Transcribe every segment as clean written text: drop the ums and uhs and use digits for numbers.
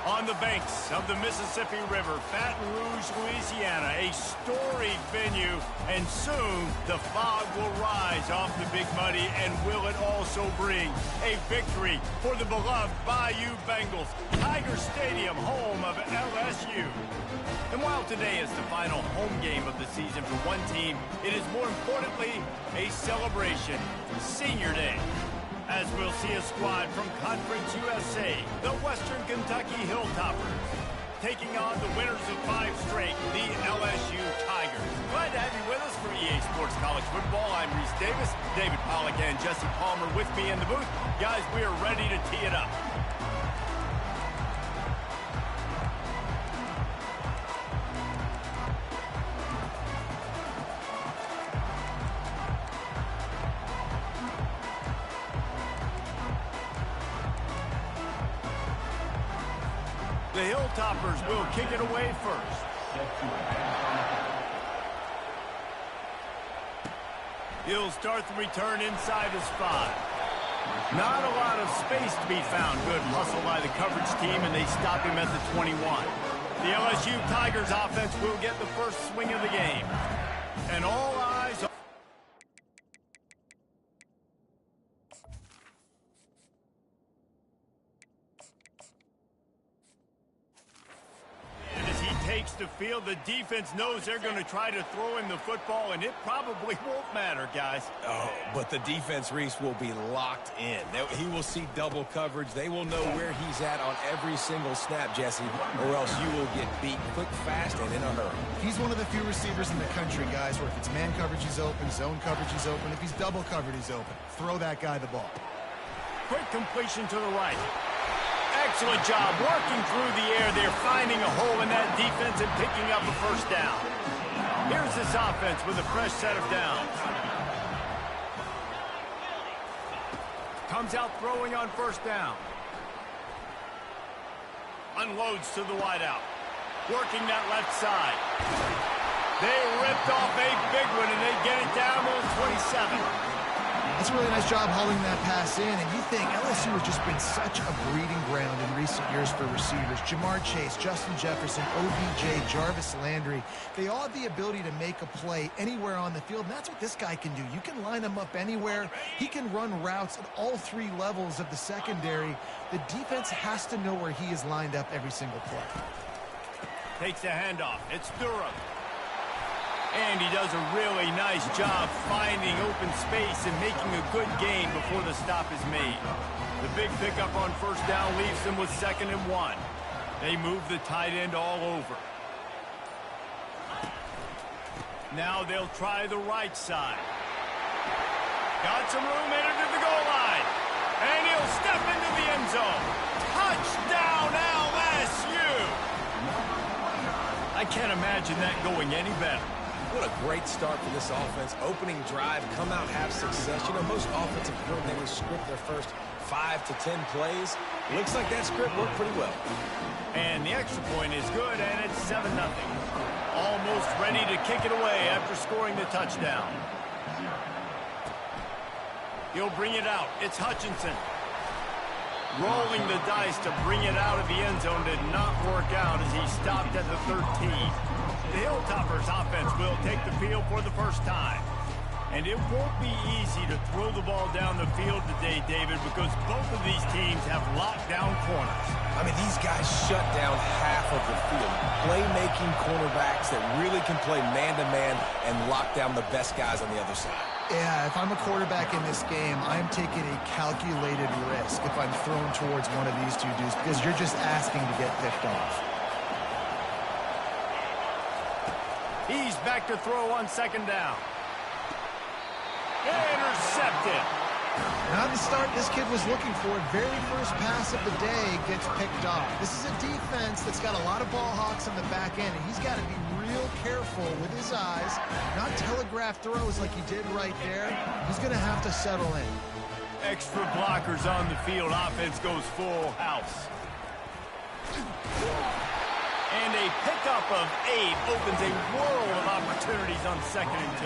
On the banks of the Mississippi River, Baton Rouge, Louisiana, a storied venue, and soon the fog will rise off the Big Muddy, and will it also bring a victory for the beloved Bayou Bengals, Tiger Stadium, home of LSU. And while today is the final home game of the season for one team, it is more importantly a celebration, Senior Day, as we'll see a squad from Conference USA, the Western Kentucky Hilltoppers, taking on the winners of 5 straight, the LSU Tigers. Glad to have you with us for EA Sports College Football. I'm Reese Davis, David Pollack and Jesse Palmer with me in the booth. Guys, we are ready to tee it up. The Hilltoppers will kick it away first. He'll start the return inside his 5. Not a lot of space to be found. Good hustle by the coverage team, and they stop him at the 21. The LSU Tigers offense will get the first swing of the game. And all eyes on... takes the field. The defense knows they're going to try to throw him the football, and it probably won't matter, guys. Oh, but the defense, Reese, will be locked in. He will see double coverage. They will know where he's at on every single snap, Jesse, or else you will get beat quick, fast, and in a hurry. He's one of the few receivers in the country, guys, where if it's man coverage, he's open, zone coverage, he's open. If he's double covered, he's open. Throw that guy the ball. Quick completion to the right. Excellent job working through the air. They're finding a hole in that defense and picking up a first down. Here's this offense with a fresh set of downs. Comes out throwing on first down. Unloads to the wideout. Working that left side. They ripped off a big one, and they get it down to the 27. That's a really nice job hauling that pass in, and you think LSU has just been such a breeding ground in recent years for receivers. Jamar Chase, Justin Jefferson, OBJ, Jarvis Landry, they all have the ability to make a play anywhere on the field, and that's what this guy can do. You can line him up anywhere. He can run routes at all 3 levels of the secondary. The defense has to know where he is lined up every single play. Takes a handoff. It's Durham. And he does a really nice job finding open space and making a good gain before the stop is made. The big pickup on first down leaves them with 2nd and 1. They move the tight end all over. Now they'll try the right side. Got some room headed to the goal line. And he'll step into the end zone. Touchdown LSU! I can't imagine that going any better. What a great start for this offense. Opening drive, come out, have success. You know, most offensive coordinators script their first 5 to 10 plays. Looks like that script worked pretty well. And the extra point is good, and it's 7-0. Almost ready to kick it away after scoring the touchdown. He'll bring it out. It's Hutchinson. Rolling the dice to bring it out of the end zone did not work out as he stopped at the 13. The Hilltoppers offense will take the field for the first time. And it won't be easy to throw the ball down the field today, David, because both of these teams have locked down corners. I mean, these guys shut down half of the field. Playmaking cornerbacks that really can play man-to-man and lock down the best guys on the other side. Yeah, if I'm a quarterback in this game, I'm taking a calculated risk if I'm thrown towards one of these 2 dudes, because you're just asking to get picked off. He's back to throw on 2nd down. Intercepted. Not the start this kid was looking for. Very first pass of the day gets picked off. This is a defense that's got a lot of ball hawks on the back end, and he's got to be real careful with his eyes, not telegraph throws like he did right there. He's going to have to settle in. Extra blockers on the field. Offense goes full house. And a pickup of 8 opens a world of opportunities on 2nd and 2.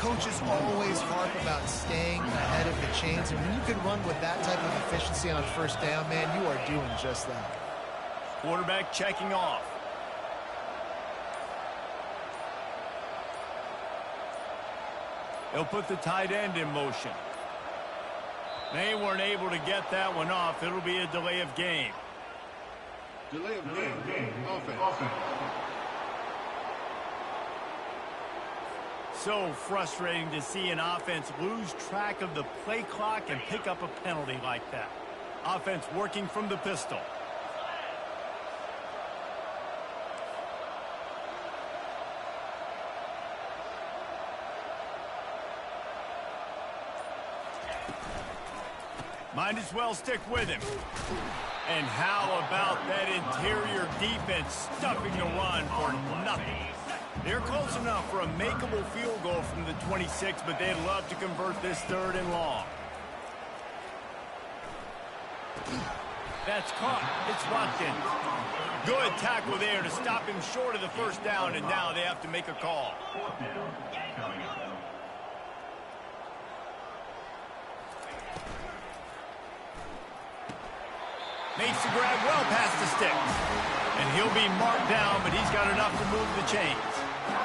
Coaches always harp about staying ahead of the chains, and when you can run with that type of efficiency on first down, man, you are doing just that. Quarterback checking off. They'll put the tight end in motion. They weren't able to get that one off. It'll be a delay of game. Delay of game. Offense. So frustrating to see an offense lose track of the play clock and pick up a penalty like that. Offense working from the pistol. Might as well stick with him. And how about that interior defense stuffing the run for nothing? They're close enough for a makeable field goal from the 26, but they'd love to convert this 3rd and long. That's caught. It's Watkins. Good tackle there to stop him short of the first down, and now they have to make a call. Makes the grab well past the sticks. And he'll be marked down, but he's got enough to move the chains.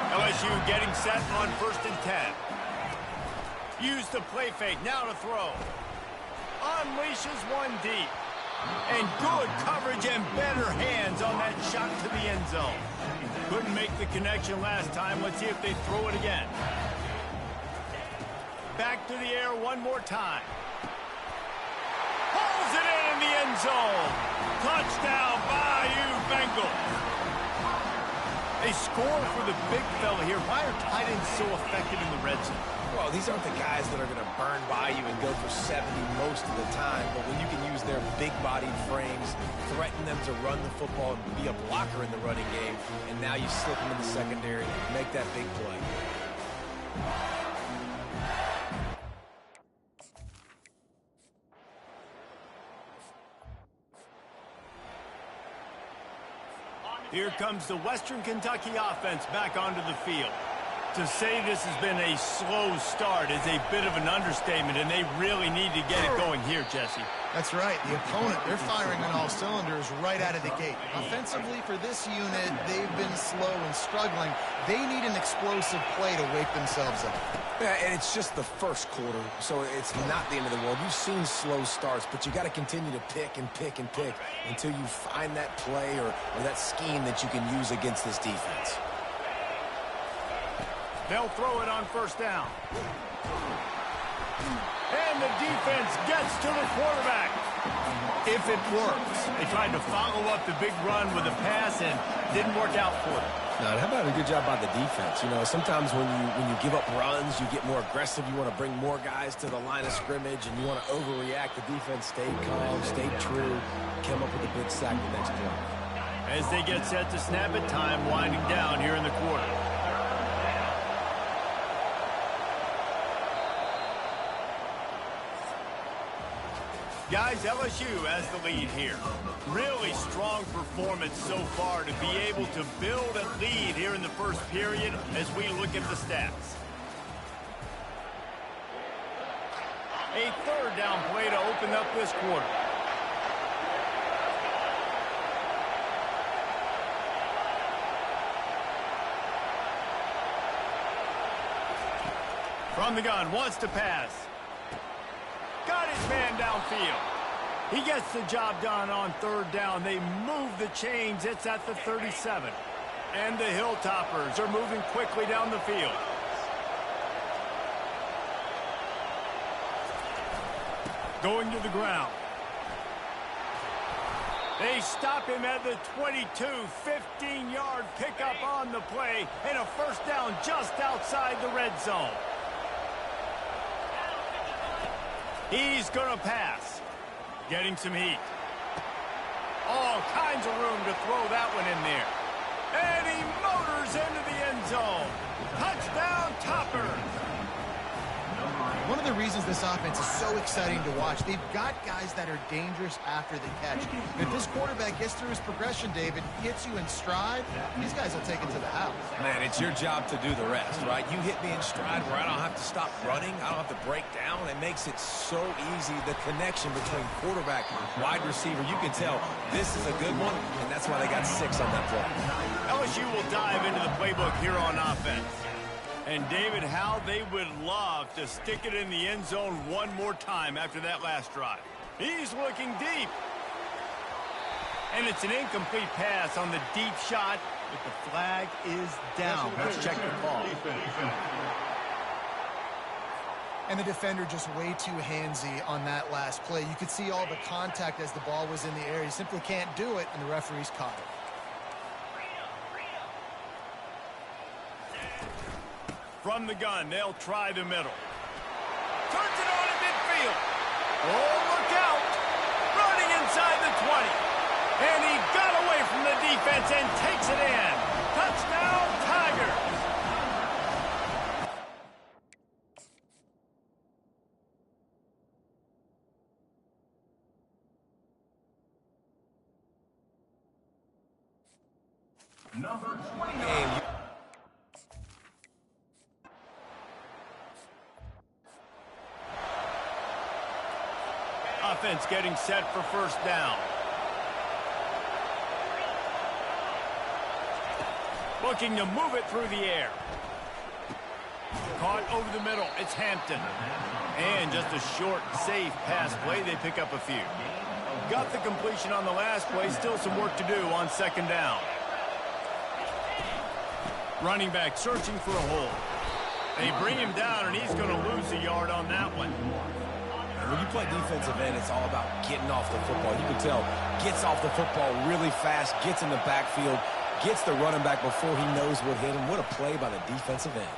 LSU getting set on 1st and 10. Use the play fake, now to throw. Unleashes one deep. And good coverage and better hands on that shot to the end zone. Couldn't make the connection last time. Let's see if they throw it again. Back to the air one more time. Pulls it in the end zone. Touchdown, Bayou Bengals. They score for the big fella here. Why are tight ends so effective in the red zone? Well, these aren't the guys that are going to burn by you and go for 70 most of the time, but when you can use their big-bodied frames, threaten them to run the football and be a blocker in the running game, and now you slip them in the secondary, make that big play. Here comes the Western Kentucky offense back onto the field. To say this has been a slow start is a bit of an understatement, and they really need to get it going here, Jesse. That's right. The opponent, they're firing on all cylinders right out of the gate. Offensively, for this unit, they've been slow and struggling. They need an explosive play to wake themselves up. Yeah, and it's just the first quarter, so it's not the end of the world. You've seen slow starts, but you got to continue to pick and pick and pick until you find that play or that scheme that you can use against this defense. They'll throw it on 1st down. And the defense gets to the quarterback. If it works. They tried to follow up the big run with a pass and didn't work out for them. Now, how about a good job by the defense? You know, sometimes when you give up runs, you get more aggressive. You want to bring more guys to the line of scrimmage, and you want to overreact. The defense stayed calm, stayed true, came up with a big sack the next play. As they get set to snap it, time winding down here in the quarter. Guys, LSU has the lead here. Really strong performance so far to be able to build a lead here in the first period as we look at the stats. A 3rd down play to open up this quarter. From the gun, wants to pass. Got his man downfield. He gets the job done on 3rd down. They move the chains. It's at the 37. And the Hilltoppers are moving quickly down the field. Going to the ground. They stop him at the 22, 15-yard pickup on the play, and a 1st down just outside the red zone. He's going to pass. Getting some heat. All kinds of room to throw that one in there. And he motors into the end zone. Touchdown, Toppers. One of the reasons this offense is so exciting to watch, they've got guys that are dangerous after the catch. If this quarterback gets through his progression, David, hits you in stride, these guys will take it to the house. Man, it's your job to do the rest, right? You hit me in stride where I don't have to stop running. I don't have to break down. It makes it so easy. The connection between quarterback and wide receiver, you can tell this is a good one, and that's why they got 6 on that play. LSU will dive into the playbook here on offense. And, David, how they would love to stick it in the end zone one more time after that last drive. He's looking deep. And it's an incomplete pass on the deep shot, but the flag is down. Let's check the call. And the defender just way too handsy on that last play. You could see all the contact as the ball was in the air. He simply can't do it, and the referee's caught it. From the gun, they'll try the middle. Turns it on in midfield. Oh, look out. Running inside the 20. And he got away from the defense and takes it in. Touchdown, Tigers. Number 20. Offense getting set for first down. Looking to move it through the air. Caught over the middle. It's Hampton. And just a short, safe pass play. They pick up a few. Got the completion on the last play. Still some work to do on second down. Running back searching for a hole. They bring him down, and he's going to lose a yard on that one. When you play defensive end, it's all about getting off the football. You can tell, gets off the football really fast, gets in the backfield, gets the running back before he knows what hit him. What a play by the defensive end.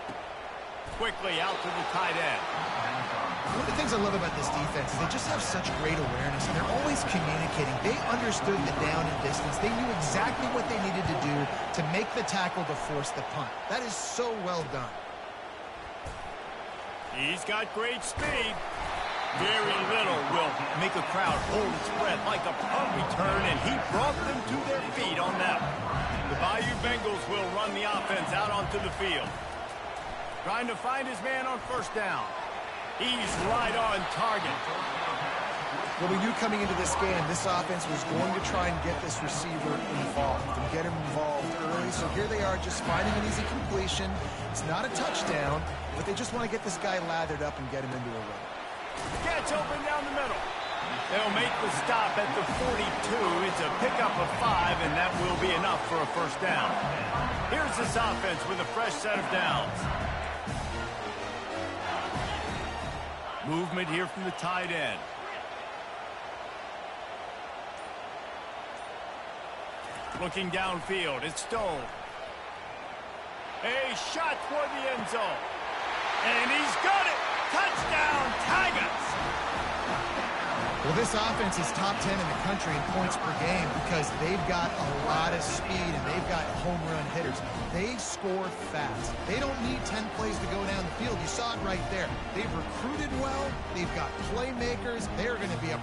Quickly out to the tight end. One of the things I love about this defense is they just have such great awareness, and they're always communicating. They understood the down and distance. They knew exactly what they needed to do to make the tackle to force the punt. That is so well done. He's got great speed. Very little will make a crowd hold its breath like a punt return, and he brought them to their feet on that one. The Bayou Bengals will run the offense out onto the field. Trying to find his man on first down. He's right on target. Well, we knew coming into this game, this offense was going to try and get this receiver involved and get him involved early. So here they are just finding an easy completion. It's not a touchdown, but they just want to get this guy lathered up and get him into a run. Catch open down the middle. They'll make the stop at the 42. It's a pickup of 5, and that will be enough for a first down. Here's this offense with a fresh set of downs. Movement here from the tight end. Looking downfield, it's Stone. A shot toward the end zone. And he's got it. Touchdown, Tigers. Well, this offense is top 10 in the country in points per game because they've got a lot of speed and they've got home run hitters. They score fast. They don't need 10 plays to go down the field. You saw it right there. They've recruited well. They've got playmakers. They're going to be a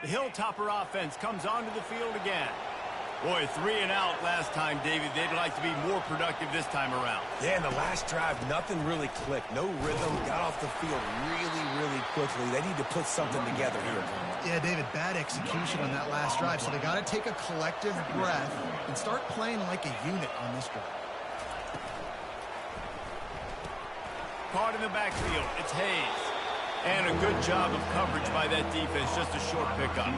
The Hilltopper offense comes onto the field again. Boy, 3 and out last time, David. They'd like to be more productive this time around. Yeah, in the last drive, nothing really clicked. No rhythm, got off the field really quickly. They need to put something together here. Yeah, David, bad execution on that last drive, so they got to take a collective breath and start playing like a unit on this drive. Caught in the backfield, it's Hayes. And a good job of coverage by that defense, just a short pickup.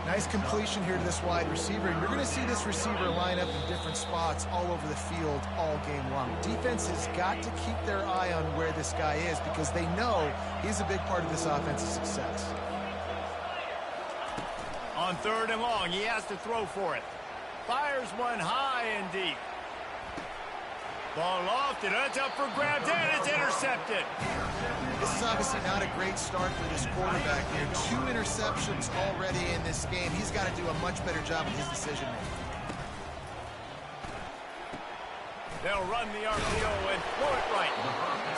Nice completion here to this wide receiver, and you're going to see this receiver line up in different spots all over the field all game long. Defense has got to keep their eye on where this guy is because they know he's a big part of this offense's success. On 3rd and long, he has to throw for it. Fires one high and deep. Ball lofted, that's up for grabs, and it's intercepted. This is obviously not a great start for this quarterback here. 2 interceptions already in this game. He's got to do a much better job with his decision-making. They'll run the RPO and throw it right.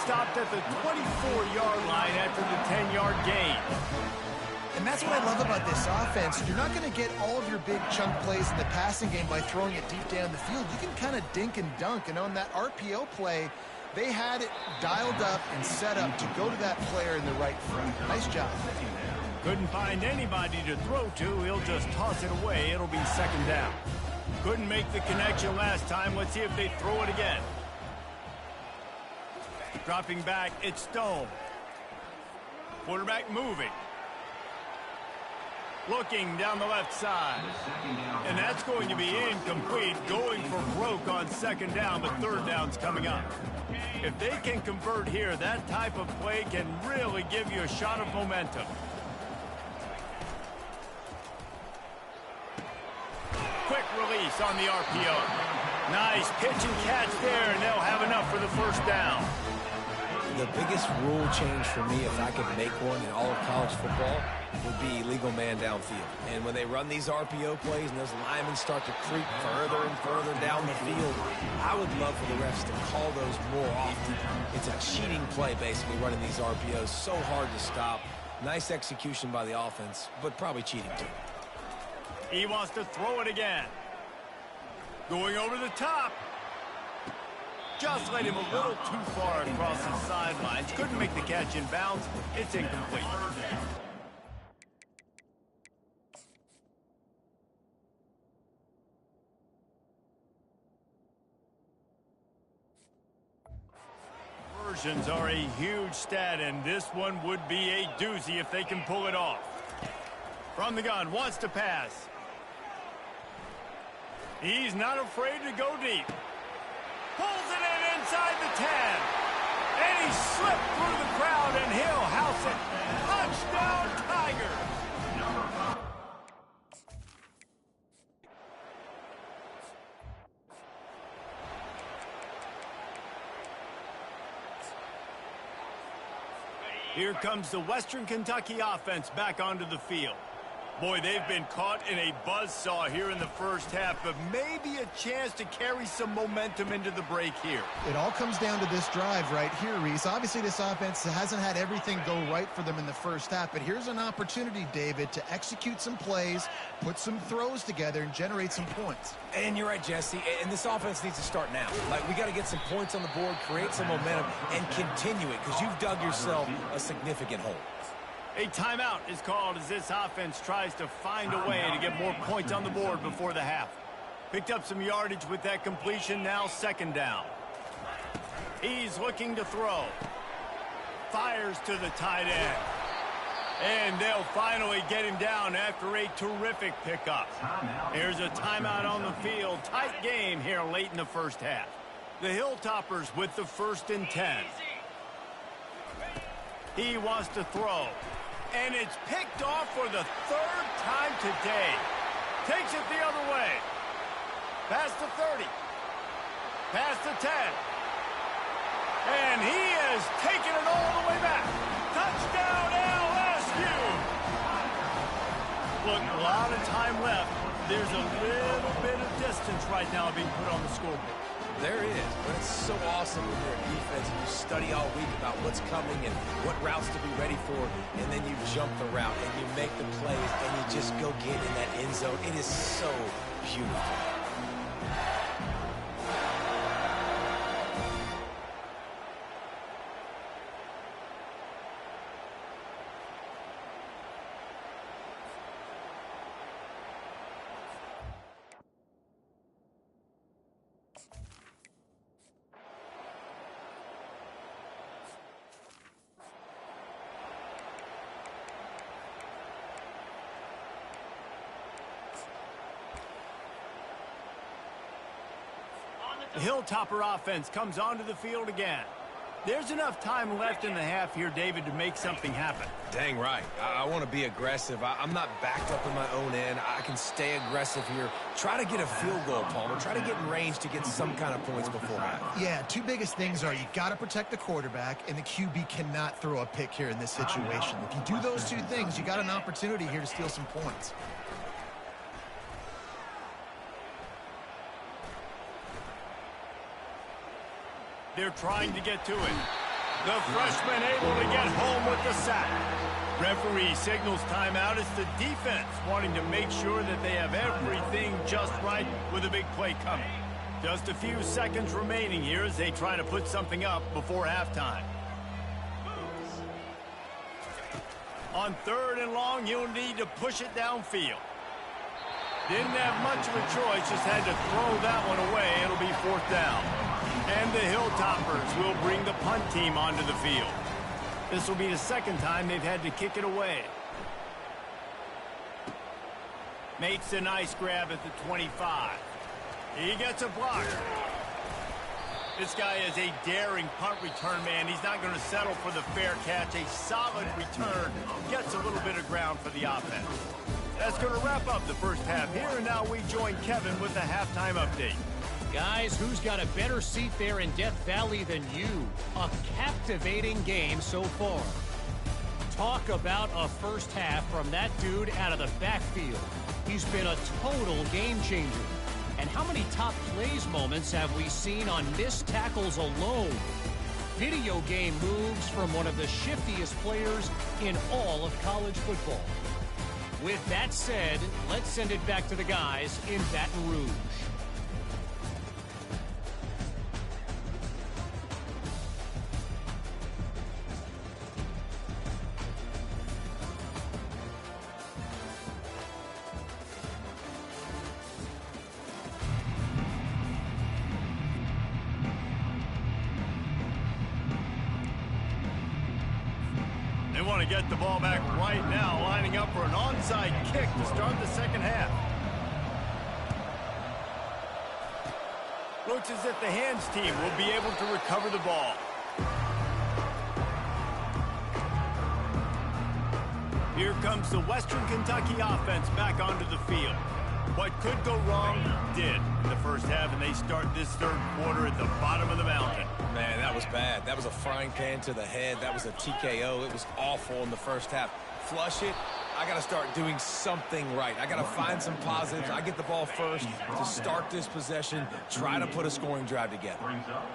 Stopped at the 24-yard line after the 10-yard gain. And that's what I love about this offense. You're not going to get all of your big chunk plays in the passing game by throwing it deep down the field. You can kind of dink and dunk. And on that RPO play, they had it dialed up and set up to go to that player in the right front. Nice job. Couldn't find anybody to throw to. He'll just toss it away. It'll be 2nd down. Couldn't make the connection last time. Let's see if they throw it again. Dropping back, it's Stone. Quarterback moving. Looking down the left side. And that's going to be incomplete. Going for broke on 2nd down, but 3rd down's coming up. If they can convert here, that type of play can really give you a shot of momentum. Quick release on the RPO. Nice pitch and catch there, and they'll have enough for the 1st down. The biggest rule change for me, if I could make one in all of college football, would be legal man downfield. And when they run these RPO plays and those linemen start to creep further and further down the field, I would love for the refs to call those more often. It's a cheating play, basically, running these RPOs. So hard to stop. Nice execution by the offense, but probably cheating too. He wants to throw it again. Going over the top. Just laid him a little too far across the sidelines. Couldn't make the catch in bounds. It's incomplete. Conversions are a huge stat, and this one would be a doozy if they can pull it off. From the gun, wants to pass. He's not afraid to go deep. Pulls it in inside the 10. And he slipped through the crowd, and he'll house it. Touchdown, Tigers. Here comes the Western Kentucky offense back onto the field. Boy, they've been caught in a buzzsaw here in the 1st half, but maybe a chance to carry some momentum into the break here. It all comes down to this drive right here, Reese. Obviously, this offense hasn't had everything go right for them in the 1st half, but here's an opportunity, David, to execute some plays, put some throws together, and generate some points. And you're right, Jesse, and this offense needs to start now. Like, we got to get some points on the board, create some momentum, and continue it, because you've dug yourself a significant hole. A timeout is called as this offense tries to find a way to get more points on the board before the half. Picked up some yardage with that completion, now 2nd down. He's looking to throw. Fires to the tight end. And they'll finally get him down after a terrific pickup. Here's a timeout on the field. Tight game here late in the 1st half. The Hilltoppers with the 1st and 10. He wants to throw. And it's picked off for the 3rd time today. Takes it the other way. Past the 30. Past the 10. And he has taken it all the way back. Touchdown, LSU! Look, a lot of time left. There's a little bit of distance right now being put on the scoreboard. There is, but it's so awesome when you're a defense and you study all week about what's coming and what routes to be ready for, and then you jump the route and you make the plays and you just go get in that end zone. It is so beautiful. The Hilltopper offense comes onto the field again. There's enough time left in the half here, David, to make something happen. Dang right. I want to be aggressive. I'm not backed up in my own end. I can stay aggressive here. Try to get a field goal, Palmer. Try to get in range to get some kind of points before half. Yeah, two biggest things are you got to protect the quarterback, and the QB cannot throw a pick here in this situation. If you do those two things, you got an opportunity here to steal some points. They're trying to get to it. The freshman able to get home with the sack. Referee signals timeout. It's the defense wanting to make sure that they have everything just right with a big play coming. Just a few seconds remaining here as they try to put something up before halftime. On 3rd and long, you'll need to push it downfield. Didn't have much of a choice, just had to throw that one away. It'll be 4th down. And the Hilltoppers will bring the punt team onto the field. This will be the second time they've had to kick it away. Makes a nice grab at the 25. He gets a block. This guy is a daring punt return man. He's not going to settle for the fair catch. A solid return. Gets a little bit of ground for the offense. That's going to wrap up the first half here, and now we join Kevin with the halftime update. Guys, who's got a better seat there in Death Valley than you? A captivating game so far. Talk about a first half from that dude out of the backfield. He's been a total game changer. And how many top plays moments have we seen on missed tackles alone? Video game moves from one of the shiftiest players in all of college football. With that said, let's send it back to the guys in Baton Rouge. They want to get the ball back right now, lining up for an onside kick to start the second half. Looks as if the hands team will be able to recover the ball. Here comes the Western Kentucky offense back onto the field. What could go wrong did in the first half, and they start this third quarter at the bottom of the mountain. Man, that was bad. That was a frying pan to the head. That was a TKO. It was awful in the first half. Flush it. I got to start doing something right. I got to find some positives. I get the ball first to start this possession, try to put a scoring drive together.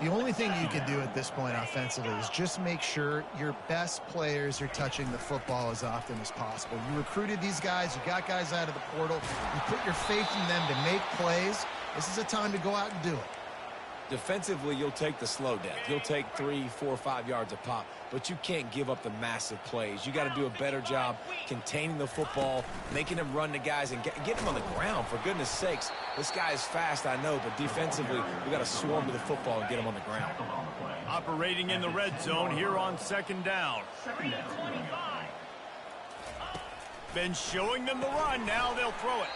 The only thing you can do at this point offensively is just make sure your best players are touching the football as often as possible. You recruited these guys. You got guys out of the portal. You put your faith in them to make plays. This is a time to go out and do it. Defensively, you'll take the slow down. You'll take 3, 4, 5 yards a pop, but you can't give up the massive plays. You got to do a better job containing the football, making them run the guys, and get them on the ground, for goodness sakes. This guy is fast, I know, but defensively, we got to swarm to the football and get him on the ground. Operating in the red zone here on second down. Been showing them the run. Now they'll throw it.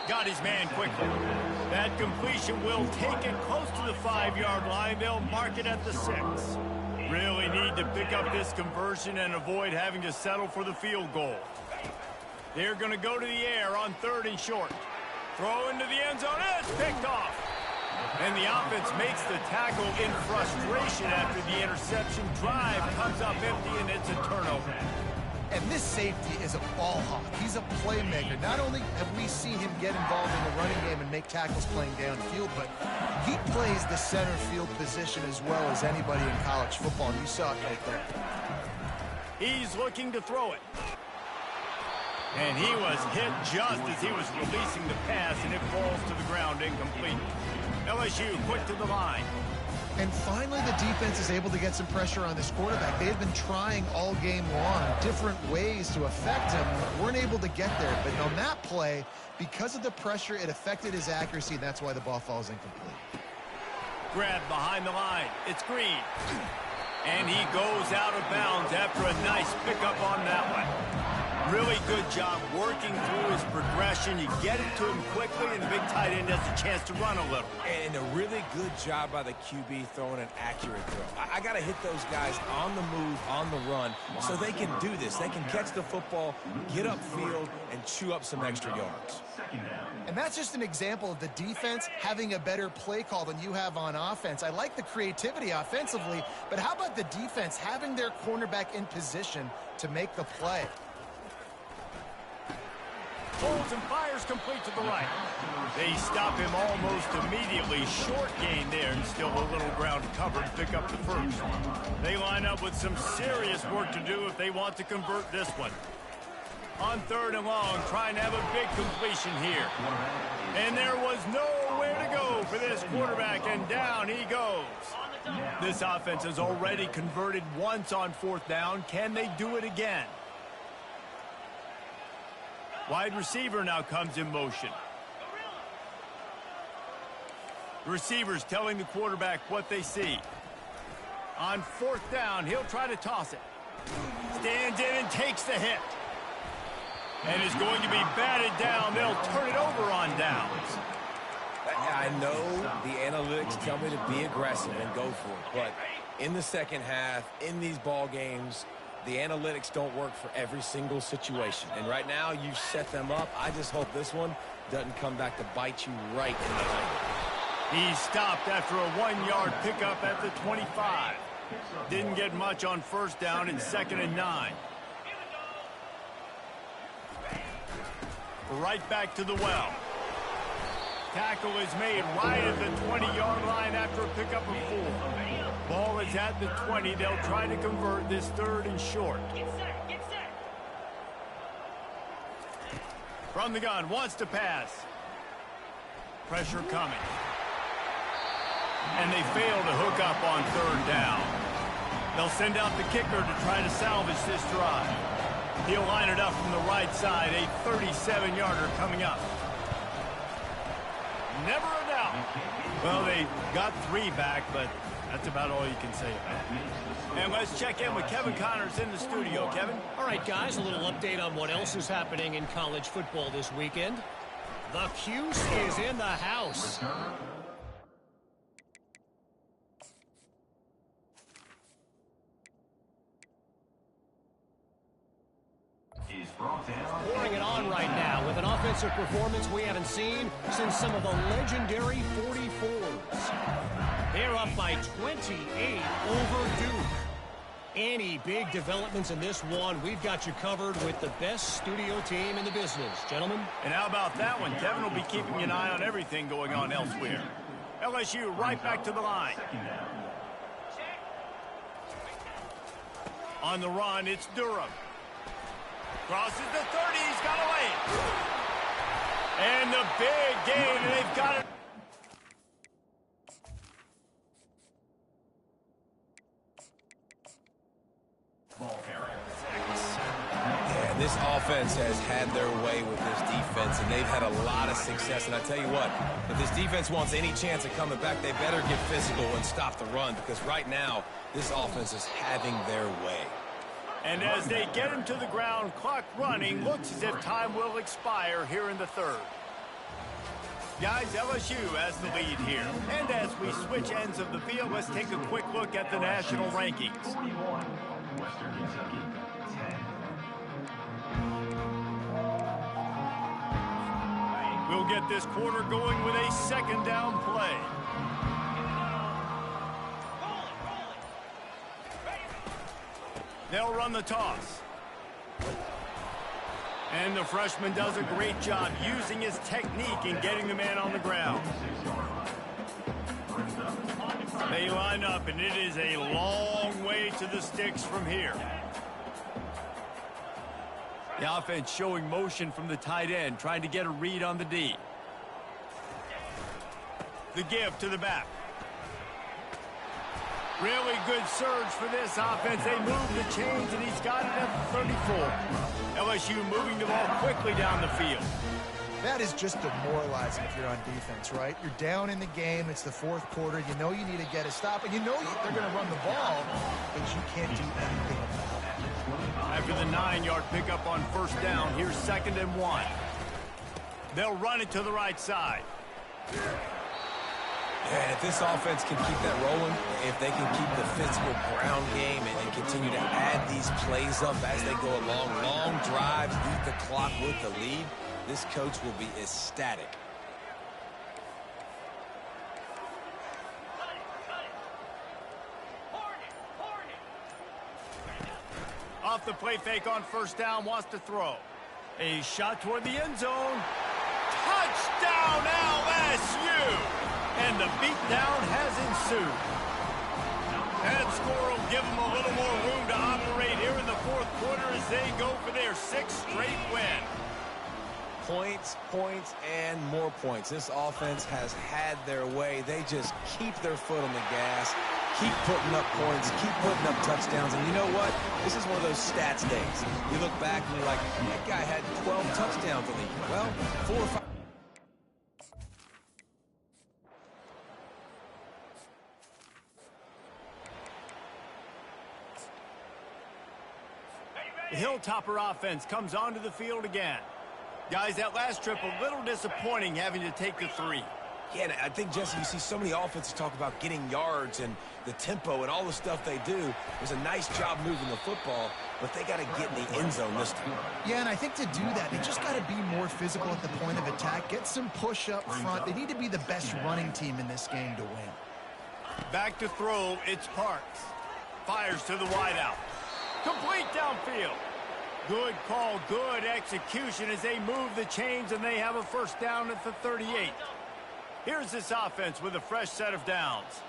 Got his man quickly. That completion will take it close to the 5-yard line. They'll mark it at the 6. Really need to pick up this conversion and avoid having to settle for the field goal. They're going to go to the air on 3rd and short. Throw into the end zone. It's picked off. And the offense makes the tackle in frustration after the interception. Drive comes up empty, and it's a turnover. And this safety is a ball hawk. He's a playmaker. Not only have we seen him get involved in the running game and make tackles playing downfield, but he plays the center field position as well as anybody in college football. You saw it right there. He's looking to throw it. And he was hit just as he was releasing the pass, and it falls to the ground incomplete. LSU quick to the line. And finally, the defense is able to get some pressure on this quarterback. They've been trying all game long different ways to affect him. Weren't able to get there. But on that play, because of the pressure, it affected his accuracy, and that's why the ball falls incomplete. Grab behind the line. It's Green. And he goes out of bounds after a nice pickup on that one. Really good job working through his progression. You get it to him quickly, and the big tight end has a chance to run a little. And a really good job by the QB throwing an accurate throw. I got to hit those guys on the move, on the run, so they can do this. They can catch the football, get upfield, and chew up some extra yards. And that's just an example of the defense having a better play call than you have on offense. I like the creativity offensively, but how about the defense having their cornerback in position to make the play? Holds and fires complete to the right. They stop him almost immediately. Short gain there, and still a little ground covered. Pick up the first. They line up with some serious work to do if they want to convert this one. On 3rd and long, trying to have a big completion here. And there was nowhere to go for this quarterback, and down he goes. This offense has already converted once on 4th down. Can they do it again? Wide receiver now comes in motion. Receivers telling the quarterback what they see. On 4th down, he'll try to toss it. Stands in and takes the hit. And is going to be batted down. They'll turn it over on downs. I know the analytics tell me to be aggressive and go for it, but in the second half, in these ball games, the analytics don't work for every single situation. And right now, you set them up. I just hope this one doesn't come back to bite you right in the eye. He stopped after a 1-yard pickup at the 25. Didn't get much on 1st down. It's 2nd and 9. Right back to the well. Tackle is made right at the 20-yard line after a pickup of 4. Ball is at the 20. They'll try to convert this 3rd and short. From the gun, wants to pass. Pressure coming. And they fail to hook up on 3rd down. They'll send out the kicker to try to salvage this drive. He'll line it up from the right side. A 37-yarder coming up. Never a doubt. Well, they got 3 back, but that's about all you can say about it. And let's check in with Kevin Connors in the studio. Kevin? All right, guys, a little update on what else is happening in college football this weekend. The Cuse is in the house. Pouring it on right now with an offensive performance we haven't seen since some of the legendary 44s. They're up by 28 over Duke. Any big developments in this one, we've got you covered with the best studio team in the business, gentlemen. And how about that one? Kevin will be keeping an eye on everything going on elsewhere. LSU right back to the line. On the run, it's Durham. Crosses the 30, he's got away. And the big gain, and they've got it. Yeah, this offense has had their way with this defense, and they've had a lot of success. And I tell you what, if this defense wants any chance of coming back, they better get physical and stop the run, because right now, this offense is having their way. And as they get him to the ground, clock running, looks as if time will expire here in the 3rd. Guys, LSU has the lead here. And as we switch ends of the field, let's take a quick look at the national rankings. Western Kentucky, 10. We'll get this quarter going with a 2nd down play. They'll run the toss. And the freshman does a great job using his technique in getting the man on the ground. They line up, and it is a long way to the sticks from here. The offense showing motion from the tight end, trying to get a read on the D. The give to the back. Really good surge for this offense. They move the chains, and he's got it at the 34. LSU moving the ball quickly down the field. That is just demoralizing if you're on defense, right? You're down in the game. It's the fourth quarter. You know you need to get a stop, and you know they're going to run the ball, but you can't do anything about it. After the 9-yard pickup on first down, here's 2nd and 1. They'll run it to the right side. And if this offense can keep that rolling, if they can keep the physical ground game and continue to add these plays up as they go along, long drives, eat the clock with the lead, this coach will be ecstatic. Off the play fake on first down, wants to throw. A shot toward the end zone. Touchdown LSU! And the beatdown has ensued. That score will give them a little more room to operate here in the fourth quarter as they go for their 6th straight win. Points, points, and more points. This offense has had their way. They just keep their foot on the gas, keep putting up points, keep putting up touchdowns. And you know what? This is one of those stats days. You look back and you're like, that guy had 12 touchdowns in the year. Well, 4 or 5. The Hilltopper offense comes onto the field again. Guys, that last trip a little disappointing having to take the 3. Yeah, and I think, Jesse, you see so many offenses talk about getting yards and the tempo and all the stuff they do. It was a nice job moving the football, but they got to get in the end zone this time. Yeah, and I think to do that, they just got to be more physical at the point of attack, get some push up front. They need to be the best running team in this game to win. Back to throw, it's Parks. Fires to the wideout. Complete downfield. Good call, good execution as they move the chains, and they have a first down at the 38. Here's this offense with a fresh set of downs.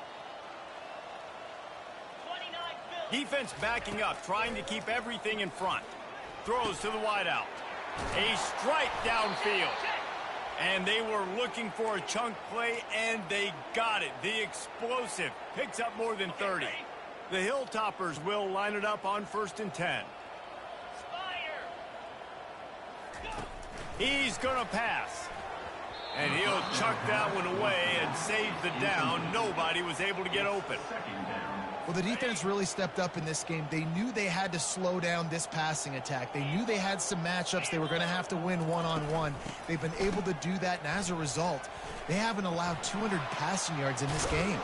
Defense backing up, trying to keep everything in front. Throws to the wideout. A strike downfield. And they were looking for a chunk play, and they got it. The explosive picks up more than 30. The Hilltoppers will line it up on 1st and 10. He's going to pass. And he'll chuck that one away and save the down. Nobody was able to get open. Well, the defense really stepped up in this game. They knew they had to slow down this passing attack. They knew they had some matchups they were going to have to win one-on-one. They've been able to do that, and as a result, they haven't allowed 200 passing yards in this game.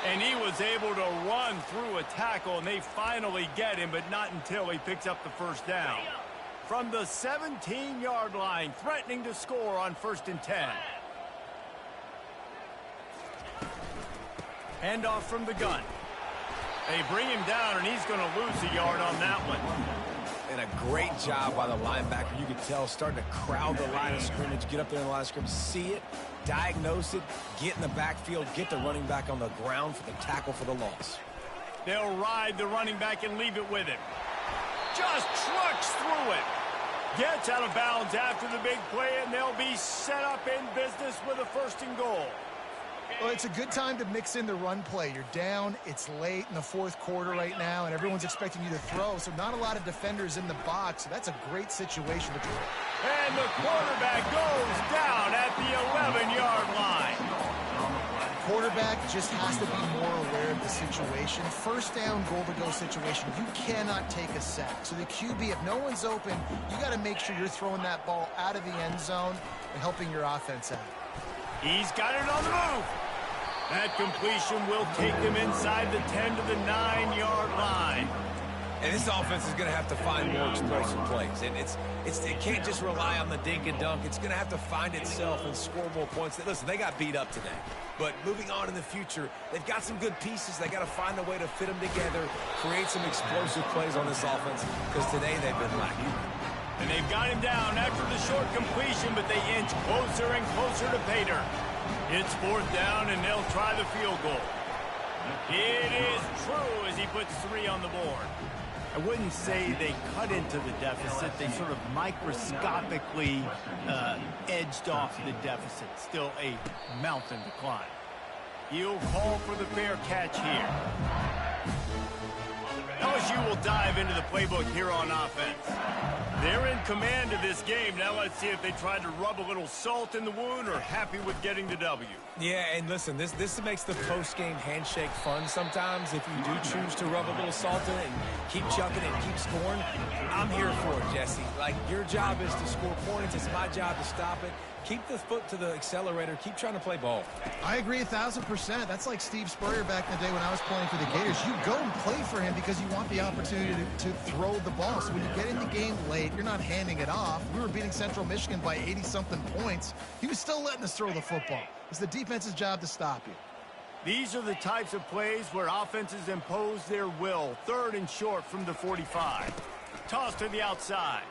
And he was able to run through a tackle, and they finally get him, but not until he picks up the first down. From the 17-yard line, threatening to score on 1st and 10. Handoff from the gun. They bring him down, and he's going to lose a yard on that one. And a great job by the linebacker. You could tell, starting to crowd the line of scrimmage, get up there in the line of scrimmage, see it, diagnose it, get in the backfield, get the running back on the ground for the tackle for the loss. They'll ride the running back and leave it with him. Just trucks through it. Gets out of bounds after the big play, and they'll be set up in business with a 1st and goal. Well, it's a good time to mix in the run play. You're down, it's late in the fourth quarter right now, and everyone's expecting you to throw, so not a lot of defenders in the box. So that's a great situation to throw. And the quarterback goes down at the 11-yard line. Quarterback just has to be more aware of the situation. First down, goal-to-go situation. You cannot take a sack. So the QB, if no one's open, you got to make sure you're throwing that ball out of the end zone and helping your offense out. He's got it on the move. That completion will take them inside the 10 to the 9-yard line. And this offense is going to have to find more explosive plays. And it can't just rely on the dink and dunk. It's going to have to find itself and score more points. Listen, they got beat up today. But moving on in the future, they've got some good pieces. They got to find a way to fit them together, create some explosive plays on this offense, because today they've been lacking. And they've got him down after the short completion, but they inch closer and closer to pay dirt. It's 4th down, and they'll try the field goal. It is true as he puts 3 on the board. I wouldn't say they cut into the deficit. They sort of microscopically edged off the deficit. Still a mountain to climb. He'll call for the fair catch here. LSU will dive into the playbook here on offense. They're in command of this game. Now let's see if they try to rub a little salt in the wound or happy with getting the W. Yeah, and listen, this makes the post-game handshake fun sometimes. If you do choose to rub a little salt in it and keep chucking it and keep scoring, I'm here for it, Jesse. Like, your job is to score points. It's my job to stop it. Keep the foot to the accelerator. Keep trying to play ball. I agree 1,000%. That's like Steve Spurrier back in the day when I was playing for the Gators. You go and play for him because you want the opportunity to throw the ball. So when you get in the game late, you're not handing it off. We were beating Central Michigan by 80-something points. He was still letting us throw the football. It's the defense's job to stop you. These are the types of plays where offenses impose their will. 3rd and short from the 45. Toss to the outside.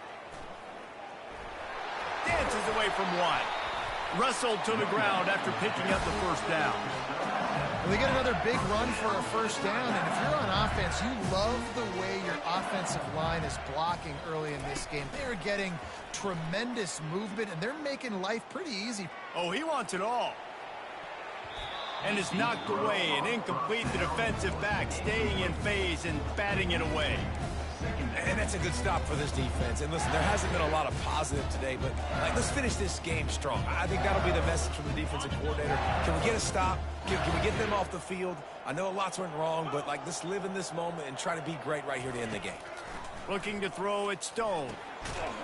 Dances away from 1. Wrestled to the ground after picking up the 1st down. Well, they get another big run for a 1st down, and if you're on offense, you love the way your offensive line is blocking early in this game. They're getting tremendous movement, and they're making life pretty easy. Oh, he wants it all. And is knocked away and incomplete. The defensive back staying in phase and batting it away. And that's a good stop for this defense. And listen, there hasn't been a lot of positive today, but let's finish this game strong. I think that'll be the message from the defensive coordinator. Can we get a stop? Can we get them off the field? I know lots went wrong, but let's live in this moment and try to be great right here to end the game. Looking to throw it, Stone.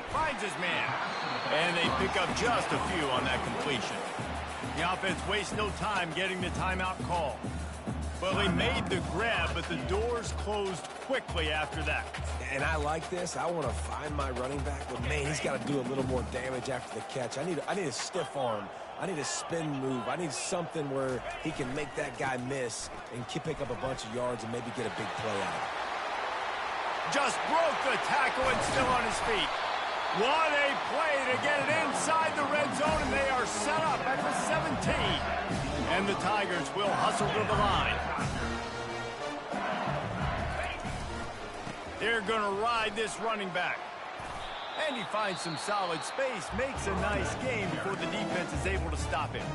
Finds his man. And they pick up just a few on that completion. The offense wastes no time getting the timeout call. Well, they made the grab, but the doors closed quickly after that. And I like this. I want to find my running back, but, man, he's got to do a little more damage after the catch. I need a stiff arm. I need a spin move. I need something where he can make that guy miss and pick up a bunch of yards and maybe get a big play out of it. Just broke the tackle and still on his feet. What a play to get it inside the red zone, and they are set up at the 17. And the Tigers will hustle to the line. They're going to ride this running back. And he finds some solid space, makes a nice game before the defense is able to stop him.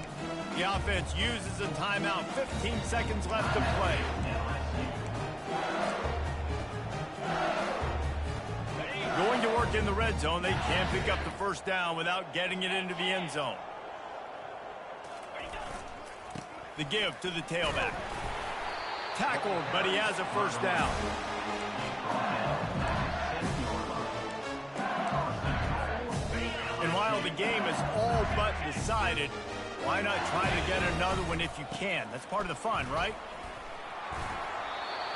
The offense uses a timeout, 15 seconds left to play. Going to work in the red zone, they can't pick up the 1st down without getting it into the end zone. The give to the tailback. Tackled, but he has a 1st down. And while the game is all but decided, why not try to get another one if you can? That's part of the fun, right?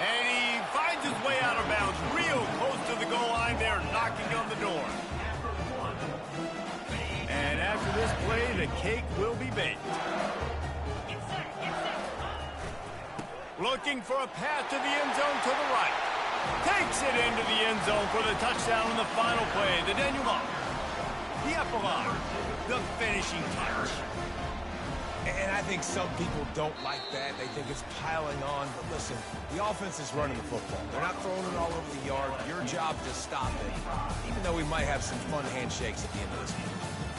And he finds his way out of bounds real close to the goal line there, knocking on the door. And after this play, the cake will be baked. Looking for a path to the end zone to the right. Takes it into the end zone for the touchdown on the final play. The denouement. The epilogue. The finishing touch. And I think some people don't like that. They think it's piling on. But listen, the offense is running the football. They're not throwing it all over the yard. Your job is to stop it, even though we might have some fun handshakes at the end of this game.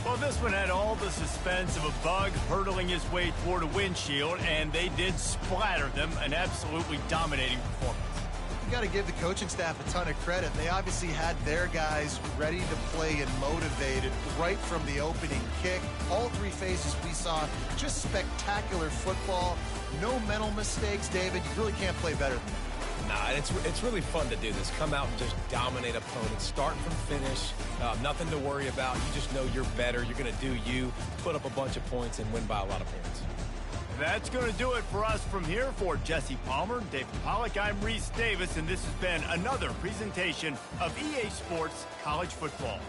Well, this one had all the suspense of a bug hurtling his way toward a windshield, and they did splatter them. An absolutely dominating performance. You got to give the coaching staff a ton of credit. They obviously had their guys ready to play and motivated right from the opening kick. All 3 phases we saw, just spectacular football. No mental mistakes, David. You really can't play better than that. Nah, it's really fun to do this. Come out and just dominate opponents. Start from finish. Nothing to worry about. You just know you're better. You're going to do you, put up a bunch of points, and win by a lot of points. That's going to do it for us from here. For Jesse Palmer, David Pollack, I'm Reese Davis, and this has been another presentation of EA Sports College Football.